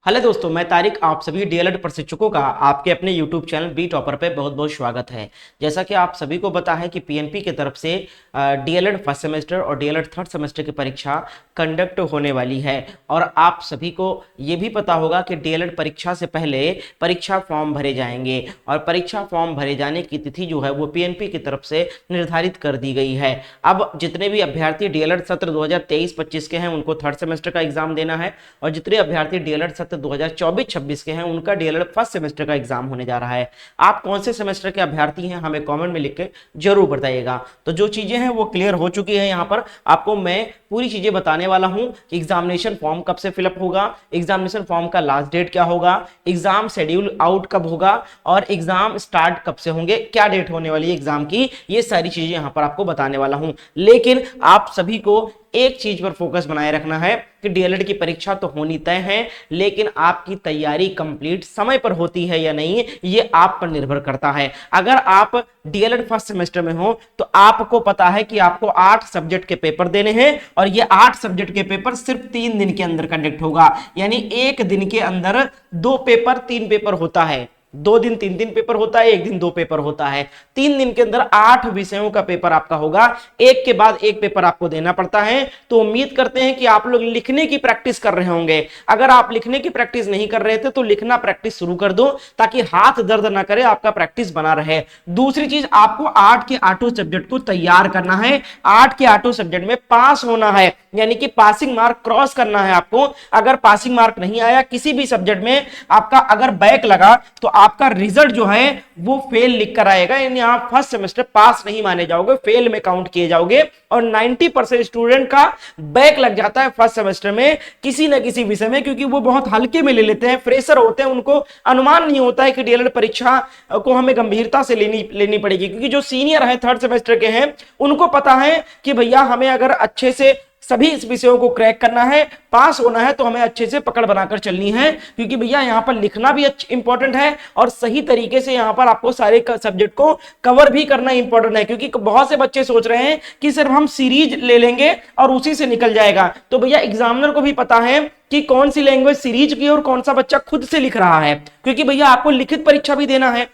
Hello दोस्तों, मैं तारिक आप सभी डीएलएड प्रशिक्षकों का आपके अपने यूट्यूब चैनल बी टॉपर पे बहुत बहुत स्वागत है। जैसा कि आप सभी को पता है कि पीएनपी की तरफ से डीएलएड फर्स्ट सेमेस्टर और डीएलएड थर्ड सेमेस्टर की परीक्षा कंडक्ट होने वाली है और आप सभी को ये भी पता होगा कि डीएलएड परीक्षा से पहले परीक्षा फॉर्म भरे जाएंगे और परीक्षा फॉर्म भरे जाने की तिथि जो है वो पीएनपी की तरफ से निर्धारित कर दी गई है। अब जितने भी अभ्यर्थी डीएलएड सत्र 2023-25 के हैं उनको थर्ड सेमेस्टर का एग्जाम देना है और जितने अभ्यर्थी डीएलएड सत्र 2024-26 के हैं उनका डीएलएड फर्स्ट सेमेस्टर का एग्जाम होने जा रहा है। आप कौन से सेमेस्टर के अभ्यर्थी हैं हमें कमेंट में लिख के जरूर बताइएगा। तो जो चीजें हैं वो क्लियर हो चुकी है। यहाँ पर आपको मैं पूरी चीजें बताने वाला हूं कि एग्जामिनेशन फॉर्म कब से फिलअप होगा, एग्जामिनेशन फॉर्म का लास्ट डेट क्या होगा, एग्जाम शेड्यूल आउट कब होगा और एग्जाम स्टार्ट कब से होंगे, क्या डेट होने वाली है एग्जाम की, ये सारी चीजें यहां पर आपको बताने वाला हूं। लेकिन आप सभी को एक चीज पर फोकस बनाए रखना है कि डीएलएड की परीक्षा तो होनी तय है, लेकिन आपकी तैयारी कंप्लीट समय पर होती है या नहीं ये आप पर निर्भर करता है। अगर आप डीएलएड फर्स्ट सेमेस्टर में हो तो आपको पता है कि आपको 8 सब्जेक्ट के पेपर देने हैं और ये 8 सब्जेक्ट के पेपर सिर्फ 3 दिन के अंदर कंडक्ट होगा, यानी एक दिन के अंदर 2 पेपर 3 पेपर होता है, 2 दिन 3 पेपर होता है, एक दिन 2 पेपर होता है। 3 दिन के अंदर 8 विषयों का पेपर आपका होगा, एक के बाद एक पेपर आपको देना पड़ता है। तो उम्मीद करते हैं कि आप लोग लिखने की प्रैक्टिस कर रहे होंगे। अगर आप लिखने की प्रैक्टिस नहीं कर रहे थे तो लिखना प्रैक्टिस शुरू कर दो ताकि हाथ दर्द ना करे, आपका प्रैक्टिस बना रहे। दूसरी चीज, आपको 8 के 8 सब्जेक्ट को तैयार करना है, 8 के 8 सब्जेक्ट में पास होना है, यानी कि पासिंग मार्क क्रॉस करना है आपको। अगर पासिंग मार्क नहीं आया किसी भी सब्जेक्ट में, आपका अगर बैक लगा तो आपका रिजल्ट जो है वो फेल लिख कर आएगा, यानी आप फर्स्ट सेमेस्टर पास नहीं माने जाओगे, फेल में काउंट किए जाओगे। और 90% स्टूडेंट का बैक लग जाता है फर्स्ट सेमेस्टर में किसी ना किसी विषय में, क्योंकि वो बहुत हल्के में ले लेते हैं, फ्रेशर होते हैं, उनको अनुमान नहीं होता है कि डीएलएड परीक्षा को हमें गंभीरता से लेनी पड़ेगी। क्योंकि जो सीनियर है थर्ड सेमेस्टर के हैं उनको पता है कि भैया हमें अगर अच्छे से सभी इस विषयों को क्रैक करना है, पास होना है, तो हमें अच्छे से पकड़ बनाकर चलनी है। क्योंकि भैया यहाँ पर लिखना भी इंपॉर्टेंट है और सही तरीके से यहाँ पर आपको सारे सब्जेक्ट को कवर भी करना इंपॉर्टेंट है। क्योंकि बहुत से बच्चे सोच रहे हैं कि सिर्फ हम सीरीज ले लेंगे और उसी से निकल जाएगा। तो भैया एग्जामिनर को भी पता है कि कौन सी लैंग्वेज सीरीज की और कौन सा बच्चा खुद से लिख रहा है। क्योंकि भैया आपको लिखित परीक्षा भी देना है,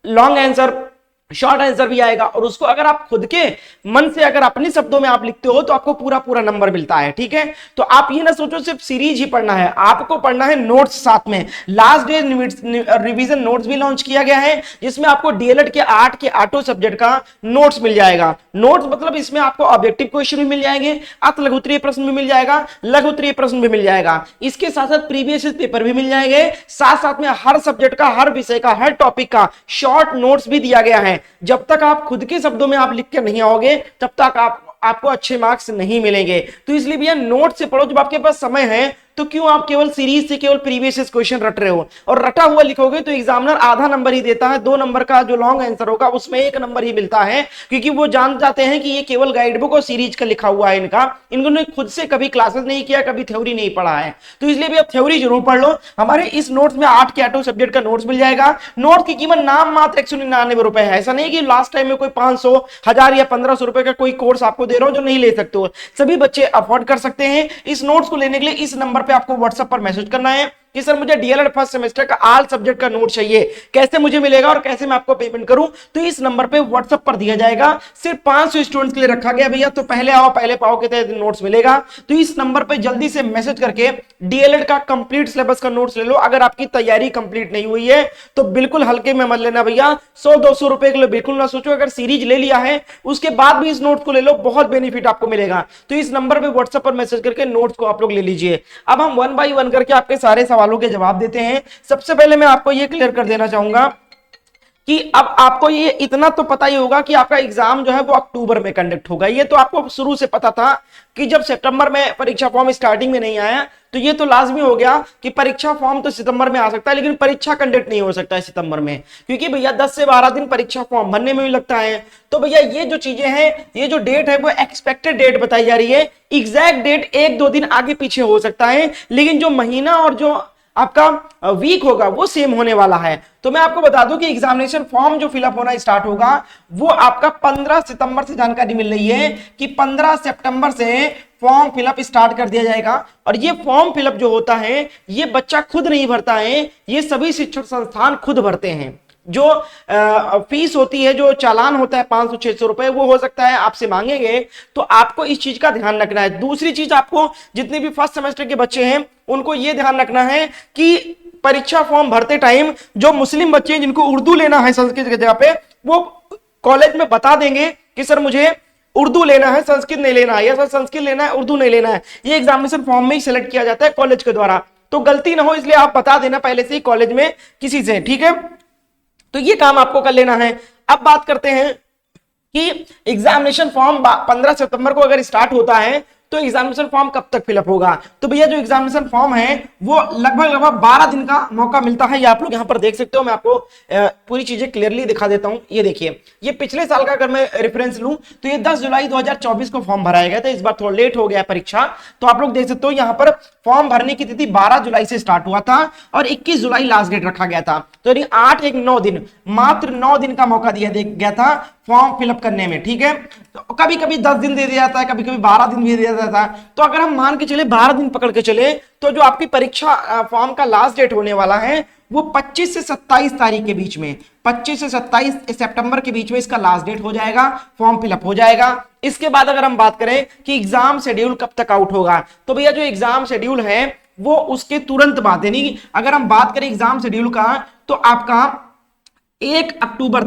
लॉन्ग आंसर शॉर्ट आंसर भी आएगा, और उसको अगर आप खुद के मन से अगर अपने शब्दों में आप लिखते हो तो आपको पूरा पूरा नंबर मिलता है। ठीक है, तो आप ये ना सोचो सिर्फ सीरीज ही पढ़ना है, आपको पढ़ना है नोट्स साथ में। लास्ट डे रिवीजन नोट्स भी लॉन्च किया गया है जिसमें आपको डीएलएड के 8 के 8 सब्जेक्ट का नोट्स मिल जाएगा। नोट्स मतलब इसमें आपको ऑब्जेक्टिव क्वेश्चन भी मिल जाएंगे, अत लघुत्तरीय प्रश्न भी मिल जाएगा, लघुत्तरीय प्रश्न भी मिल जाएगा, इसके साथ साथ प्रीवियस पेपर भी मिल जाएंगे, साथ साथ में हर सब्जेक्ट का, हर विषय का, हर टॉपिक का शॉर्ट नोट्स भी दिया गया है। जब तक आप खुद के शब्दों में आप लिख के नहीं आओगे तब तक आपको अच्छे मार्क्स नहीं मिलेंगे। तो इसलिए भैया नोट से पढ़ो। जब आपके पास समय है तो क्यों आप केवल सीरीज से केवल प्रीवियस क्वेश्चन रट रहे हो, और रटा हुआ लिखोगे तो एग्जामिनर आधा नंबर ही देता है, 2 नंबर का जो लॉन्ग आंसर होगा उसमें 1 नंबर ही मिलता है। क्योंकि वो जान जाते हैं कि ये केवल गाइड बुक और सीरीज का लिखा हुआ है, इन्होंने खुद से कभी क्लासेस नहीं किया, कभी थ्योरी नहीं पढ़ा है। तो इसलिए भी आप थ्योरी जरूर पढ़ लो। हमारे इस नोट्स में 8 के 8 सब्जेक्ट का नोट्स मिल जाएगा। नोट की कीमत नाम मात्र 199 रुपए है। ऐसा नहीं कि लास्ट टाइम में कोई 500, 1000 या 1500 रुपए का कोई कोर्स आपको दे रहा हूं जो नहीं ले सकते हो। सभी बच्चे अफोर्ड कर सकते हैं। इस नोट्स को लेने के लिए इस नंबर पे आपको व्हाट्सएप पर मैसेज करना है कि सर मुझे डीएलएड फर्स्ट सेमेस्टर का ऑल सब्जेक्ट का नोट चाहिए, कैसे मुझे मिलेगा और कैसे मैं आपको पेमेंट करूं। तो इस नंबर पे व्हाट्सएप पर दिया जाएगा। सिर्फ 500 स्टूडेंट्स के लिए रखा गया भैया, तो पहले आओ पहले पाओ के तहत नोट्स मिलेगा। तो इस नंबर पे जल्दी से मैसेज करके डीएलएड का कंप्लीट सिलेबस का नोट्स ले लो। अगर आपकी तैयारी कंप्लीट नहीं हुई है तो बिल्कुल हल्के में मत लेना भैया, 100-200 रुपए के लिए बिल्कुल ना सोचो। अगर सीरीज ले लिया है उसके बाद भी इस नोट को ले लो, बहुत बेनिफिट आपको मिलेगा। तो इस नंबर पे व्हाट्सएप पर मैसेज करके नोट्स को आप लोग ले लीजिए। अब हम 1 बाय 1 करके आपके सारे सवालों के जवाब देते हैं। सबसे पहले मैं आपको यह क्लियर कर देना चाहूंगा कि अब आपको ये इतना तो पता ही होगा कि आपका एग्जाम जो है वो अक्टूबर में कंडक्ट होगा। ये तो आपको शुरू से पता था कि जब सितंबर में परीक्षा फॉर्म स्टार्टिंग में नहीं आया तो ये तो लाजमी हो गया कि परीक्षा फॉर्म तो सितंबर में आ सकता है, लेकिन परीक्षा कंडक्ट नहीं हो सकता है सितंबर में, क्योंकि भैया 10 से 12 दिन परीक्षा फॉर्म भरने में भी लगता है। तो भैया ये जो चीजें हैं, ये जो डेट है वो एक्सपेक्टेड डेट बताई जा रही है। एग्जैक्ट डेट 1-2 दिन आगे पीछे हो सकता है, लेकिन जो महीना और जो आपका वीक होगा वो सेम होने वाला है। तो मैं आपको बता दूं कि एग्जामिनेशन फॉर्म जो फिलअप होना स्टार्ट होगा वो आपका 15 सितंबर से जानकारी मिल रही है कि 15 सितंबर से फॉर्म फिलअप स्टार्ट कर दिया जाएगा। और ये फॉर्म फिलअप जो होता है ये बच्चा खुद नहीं भरता है, ये सभी शिक्षण संस्थान खुद भरते हैं। जो फीस होती है, जो चालान होता है 500-600 रुपए, वो हो सकता है आपसे मांगेंगे, तो आपको इस चीज का ध्यान रखना है। दूसरी चीज, आपको जितने भी फर्स्ट सेमेस्टर के बच्चे हैं उनको ये ध्यान रखना है कि परीक्षा फॉर्म भरते टाइम जो मुस्लिम बच्चे हैं जिनको उर्दू लेना है संस्कृत की जगह पे, वो कॉलेज में बता देंगे कि सर मुझे उर्दू लेना है, संस्कृत नहीं लेना है, या सर संस्कृत लेना है, उर्दू नहीं लेना है। ये एग्जामिनेशन फॉर्म में ही सिलेक्ट किया जाता है कॉलेज के द्वारा, तो गलती ना हो इसलिए आप बता देना पहले से ही कॉलेज में किसी से, ठीक है। तो ये काम आपको कर लेना है। अब बात करते हैं कि एग्जामिनेशन फॉर्म 15 सितंबर को अगर स्टार्ट होता है तो एग्जामिनेशन फॉर्म कब तक फिलअप होगा। तो भैया जो एग्जामिनेशन फॉर्म है वो लगभग 12 दिन का मौका मिलता है। ये आप लोग यहां पर देख सकते हो, मैं आपको पूरी चीजें क्लियरली दिखा देता हूं। ये देखिए, ये पिछले साल का अगर मैं रेफरेंस लूं तो ये 10 जुलाई 2024 को फॉर्म भराया गया था। इस बार थोड़ा लेट हो गया परीक्षा, तो आप लोग देख सकते हो यहाँ पर फॉर्म भरने की तिथि 12 जुलाई से स्टार्ट हुआ था और 21 जुलाई लास्ट डेट रखा गया था। तो यानी 8-9 दिन, मात्र 9 दिन का मौका दिया गया था फॉर्म फिलअप करने में, ठीक है। तो कभी कभी 10 दिन दे दिया जाता है, कभी कभी 12 दिन भी दिया जाता है। तो अगर हम मान के चले 12 दिन पकड़ के चले तो जो आपकी परीक्षा फॉर्म का लास्ट डेट होने वाला है वो 25 से 27 तारीख के बीच में, 25 से 27 सितंबर के बीच में इसका लास्ट डेट हो जाएगा, फॉर्म फिलअप हो जाएगा। इसके बाद अगर हम बात करें कि एग्जाम शेड्यूल कब तक आउट होगा, तो भैया जो एग्जाम शेड्यूल है वो उसके तुरंत बाद, यानी अगर हम बात करें एग्जाम शेड्यूल का तो आपका 1 अक्टूबर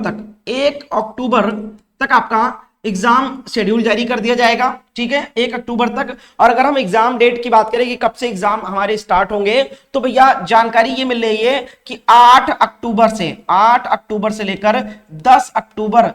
तक आपका एग्जाम शेड्यूल जारी कर दिया जाएगा, ठीक है, 1 अक्टूबर तक। और अगर हम एग्जाम डेट की बात करें कि कब से एग्जाम हमारे स्टार्ट होंगे, तो भैया जानकारी ये मिल रही है कि 8 अक्टूबर से लेकर 10 अक्टूबर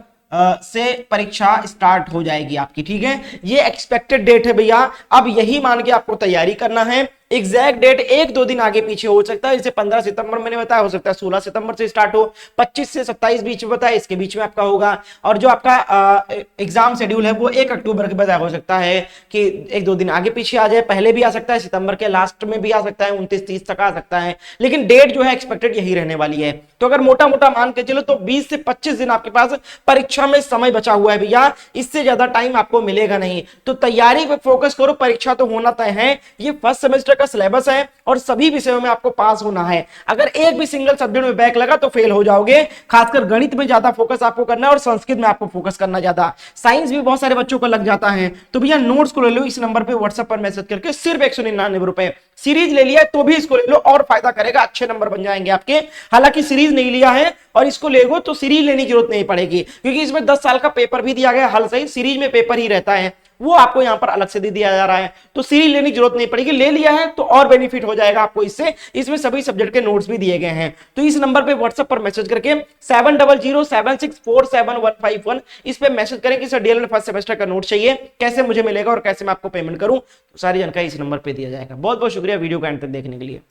से परीक्षा स्टार्ट हो जाएगी आपकी, ठीक है। ये एक्सपेक्टेड डेट है भैया। अब यही मान के आपको तैयारी करना है। एग्जैक्ट डेट 1-2 दिन आगे पीछे हो सकता है, जैसे 15 सितंबर मैंने बताया, हो सकता है 16 सितंबर से स्टार्ट हो, 25 से 27 बीच में बताया, इसके बीच में आपका होगा। और जो आपका एग्जाम शेड्यूल है वो 1 अक्टूबर के बजाय हो सकता है कि 1-2 दिन आगे पीछे आ जाए, पहले भी आ सकता है, सितंबर के लास्ट में भी आ सकता है, 29-30 तक आ सकता है, लेकिन डेट जो है एक्सपेक्टेड यही रहने वाली है। तो अगर मोटा मोटा मान के चलो तो 20 से 25 दिन आपके पास परीक्षा में समय बचा हुआ है भैया, इससे ज्यादा टाइम आपको मिलेगा नहीं। तो तैयारी पे फोकस करो, परीक्षा तो होना तय है। ये फर्स्ट सेमेस्टर का सिलेबस है और सभी विषयों में आपको पास होना है। अगर एक भी सिंगल सब्जेक्ट में बैक लगा तो फेल हो जाओगे। खासकर गणित में ज्यादा फोकस आपको करना है और संस्कृत में आपको फोकस करना ज्यादा। साइंस भी बहुत सारे बच्चों को लग जाता है। तो भैया नोट्स को ले लो, इस नंबर पे व्हाट्सएप पर मैसेज करके, सिर्फ 199 रुपए। सीरीज ले लिया तो भी इसको ले लो और फायदा करेगा, अच्छे नंबर बन जाएंगे आपके। हालांकि सीरीज नहीं लिया है और इसको लेगो तो सीरीज लेने की जरूरत नहीं पड़ेगी, क्योंकि इसमें 10 साल का पेपर भी दिया गया हल सही, सीरीज में पेपर ही रहता है, वो आपको यहां पर अलग से दे दिया जा रहा है। तो सीरीज लेने की जरूरत नहीं पड़ेगी, ले लिया है तो और बेनिफिट हो जाएगा आपको इससे। इसमें सभी सब्जेक्ट के नोट्स भी दिए गए हैं। तो इस नंबर पे व्हाट्सएप पर मैसेज करके 7007647151 इस पे मैसेज करें कि सर डीएलएड फर्स्ट सेमेस्टर का नोट चाहिए, कैसे मुझे मिलेगा और कैसे मैं आपको पेमेंट करूं, तो सारी जानकारी इस नंबर पे दिया जाएगा। बहुत बहुत शुक्रिया वीडियो को एंड तक देखने के लिए।